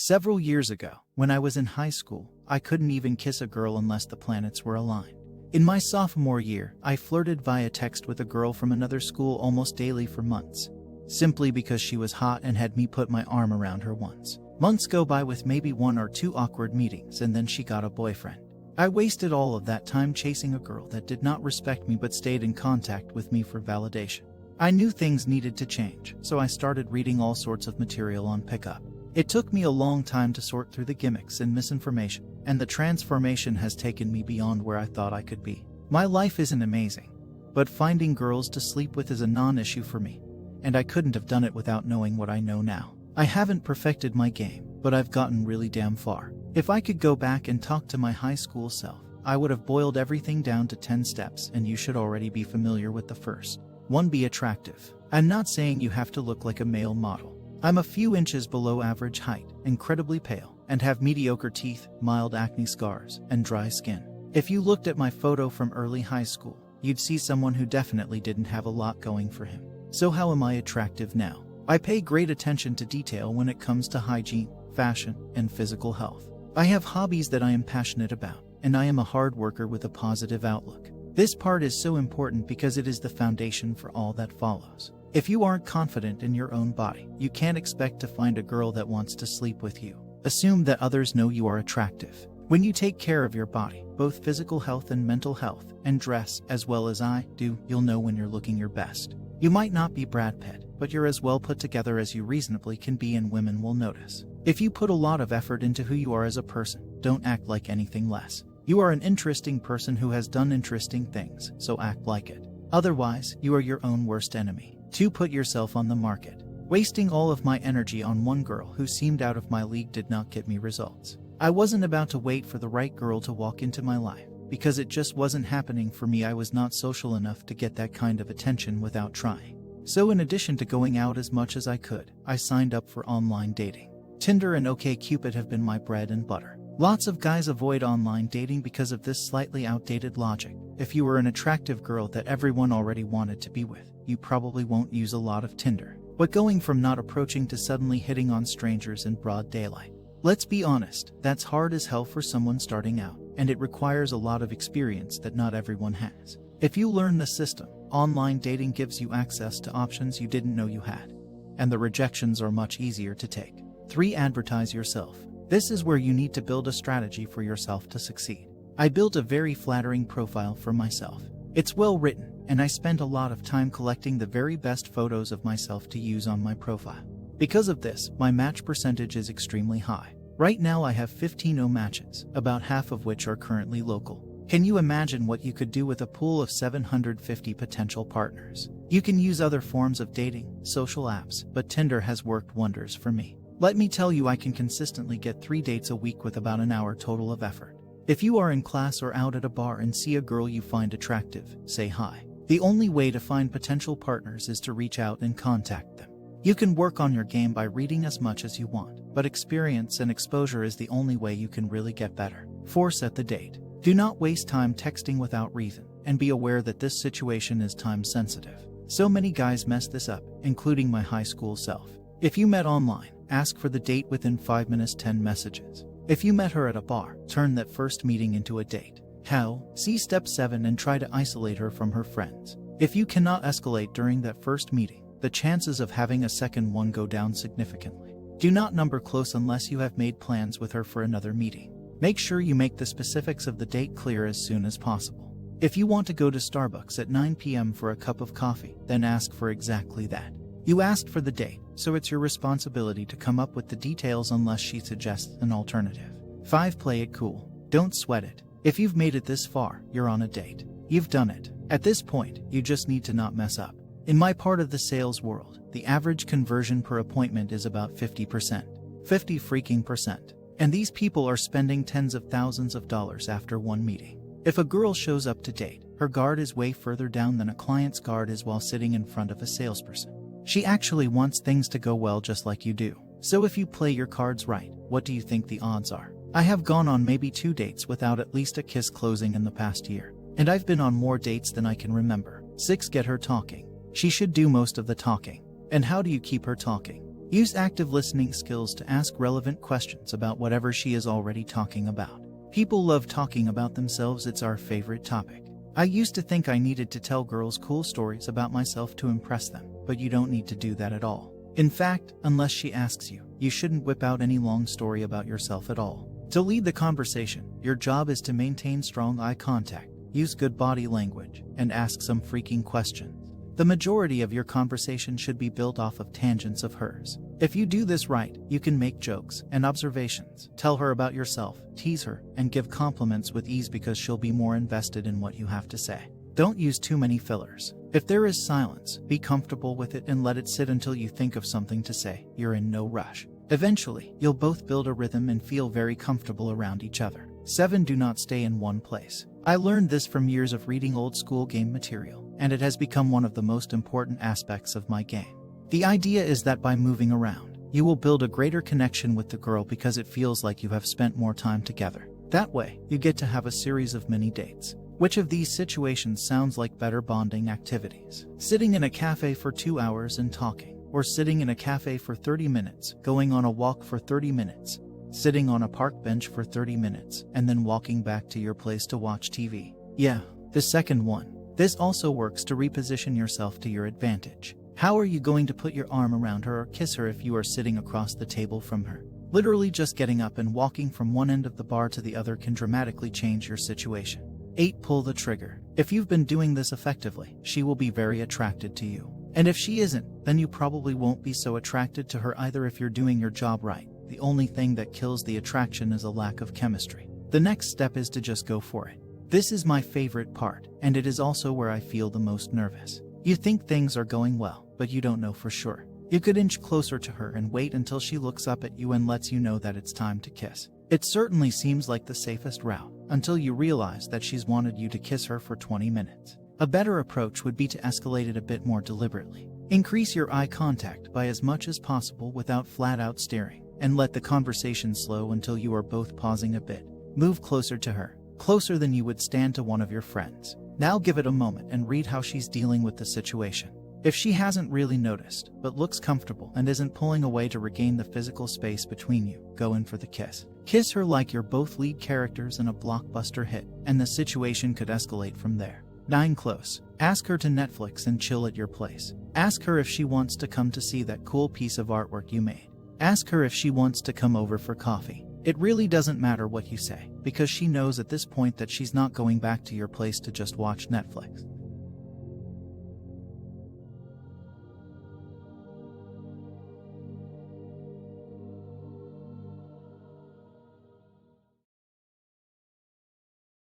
Several years ago, when I was in high school, I couldn't even kiss a girl unless the planets were aligned. In my sophomore year, I flirted via text with a girl from another school almost daily for months, simply because she was hot and had me put my arm around her once. Months go by with maybe 1 or 2 awkward meetings, and then she got a boyfriend. I wasted all of that time chasing a girl that did not respect me but stayed in contact with me for validation. I knew things needed to change, so I started reading all sorts of material on pickup. It took me a long time to sort through the gimmicks and misinformation, and the transformation has taken me beyond where I thought I could be. My life isn't amazing, but finding girls to sleep with is a non-issue for me, and I couldn't have done it without knowing what I know now. I haven't perfected my game, but I've gotten really damn far. If I could go back and talk to my high school self, I would have boiled everything down to 10 steps, and you should already be familiar with the first. 1. Be attractive. I'm not saying you have to look like a male model. I'm a few inches below average height, incredibly pale, and have mediocre teeth, mild acne scars, and dry skin. If you looked at my photo from early high school, you'd see someone who definitely didn't have a lot going for him. So how am I attractive now? I pay great attention to detail when it comes to hygiene, fashion, and physical health. I have hobbies that I am passionate about, and I am a hard worker with a positive outlook. This part is so important because it is the foundation for all that follows. If you aren't confident in your own body, you can't expect to find a girl that wants to sleep with you. Assume that others know you are attractive. When you take care of your body, both physical health and mental health, and dress as well as I do, you'll know when you're looking your best. You might not be Brad Pitt, but you're as well put together as you reasonably can be, and women will notice. If you put a lot of effort into who you are as a person, don't act like anything less. You are an interesting person who has done interesting things, so act like it. Otherwise, you are your own worst enemy. 2. Put yourself on the market. Wasting all of my energy on one girl who seemed out of my league did not get me results. I wasn't about to wait for the right girl to walk into my life, because it just wasn't happening for me. I was not social enough to get that kind of attention without trying. So in addition to going out as much as I could, I signed up for online dating. Tinder and OkCupid have been my bread and butter. Lots of guys avoid online dating because of this slightly outdated logic. If you were an attractive girl that everyone already wanted to be with, you probably won't use a lot of Tinder. But going from not approaching to suddenly hitting on strangers in broad daylight. Let's be honest, that's hard as hell for someone starting out, and it requires a lot of experience that not everyone has. If you learn the system, online dating gives you access to options you didn't know you had, and the rejections are much easier to take. 3. Advertise yourself. This is where you need to build a strategy for yourself to succeed. I built a very flattering profile for myself. It's well written, and I spent a lot of time collecting the very best photos of myself to use on my profile. Because of this, my match percentage is extremely high. Right now I have 15 matches, about half of which are currently local. Can you imagine what you could do with a pool of 750 potential partners? You can use other forms of dating, social apps, but Tinder has worked wonders for me. Let me tell you, I can consistently get 3 dates a week with about an hour total of effort. If you are in class or out at a bar and see a girl you find attractive, say hi. The only way to find potential partners is to reach out and contact them. You can work on your game by reading as much as you want, but experience and exposure is the only way you can really get better. 4. Set the date. Do not waste time texting without reason, and be aware that this situation is time sensitive. So many guys mess this up, including my high school self. If you met online, ask for the date within 5 minutes, 10 messages. If you met her at a bar, turn that first meeting into a date. How? See step 7 and try to isolate her from her friends. If you cannot escalate during that first meeting, the chances of having a second one go down significantly. Do not number close unless you have made plans with her for another meeting. Make sure you make the specifics of the date clear as soon as possible. If you want to go to Starbucks at 9 p.m. for a cup of coffee, then ask for exactly that. You asked for the date, so it's your responsibility to come up with the details unless she suggests an alternative. 5. Play it cool. Don't sweat it. If you've made it this far, you're on a date. You've done it. At this point, you just need to not mess up. In my part of the sales world, the average conversion per appointment is about 50%. 50 freaking percent. And these people are spending tens of thousands of dollars after one meeting. If a girl shows up to date, her guard is way further down than a client's guard is while sitting in front of a salesperson. She actually wants things to go well just like you do. So if you play your cards right, what do you think the odds are? I have gone on maybe 2 dates without at least a kiss closing in the past year. And I've been on more dates than I can remember. 6. Get her talking. She should do most of the talking. And how do you keep her talking? Use active listening skills to ask relevant questions about whatever she is already talking about. People love talking about themselves, it's our favorite topic. I used to think I needed to tell girls cool stories about myself to impress them, but you don't need to do that at all. In fact, unless she asks you, you shouldn't whip out any long story about yourself at all. To lead the conversation, your job is to maintain strong eye contact, use good body language, and ask some freaking questions. The majority of your conversation should be built off of tangents of hers. If you do this right, you can make jokes and observations, tell her about yourself, tease her, and give compliments with ease because she'll be more invested in what you have to say. Don't use too many fillers. If there is silence, be comfortable with it and let it sit until you think of something to say. You're in no rush. Eventually, you'll both build a rhythm and feel very comfortable around each other. 7. Do not stay in one place. I learned this from years of reading old school game material, and it has become one of the most important aspects of my game. The idea is that by moving around, you will build a greater connection with the girl because it feels like you have spent more time together. That way, you get to have a series of mini dates. Which of these situations sounds like better bonding activities? Sitting in a cafe for 2 hours and talking, or sitting in a cafe for 30 minutes, going on a walk for 30 minutes, sitting on a park bench for 30 minutes, and then walking back to your place to watch TV. Yeah, the second one. This also works to reposition yourself to your advantage. How are you going to put your arm around her or kiss her if you are sitting across the table from her? Literally just getting up and walking from one end of the bar to the other can dramatically change your situation. 8. Pull the trigger. If you've been doing this effectively, she will be very attracted to you. And if she isn't, then you probably won't be so attracted to her either if you're doing your job right. The only thing that kills the attraction is a lack of chemistry. The next step is to just go for it. This is my favorite part, and it is also where I feel the most nervous. You think things are going well, but you don't know for sure. You could inch closer to her and wait until she looks up at you and lets you know that it's time to kiss. It certainly seems like the safest route, until you realize that she's wanted you to kiss her for 20 minutes. A better approach would be to escalate it a bit more deliberately. Increase your eye contact by as much as possible without flat-out staring, and let the conversation slow until you are both pausing a bit. Move closer to her, closer than you would stand to one of your friends. Now give it a moment and read how she's dealing with the situation. If she hasn't really noticed, but looks comfortable and isn't pulling away to regain the physical space between you, go in for the kiss. Kiss her like you're both lead characters in a blockbuster hit, and the situation could escalate from there. 9. Close. Ask her to Netflix and chill at your place. Ask her if she wants to come to see that cool piece of artwork you made. Ask her if she wants to come over for coffee. It really doesn't matter what you say, because she knows at this point that she's not going back to your place to just watch Netflix.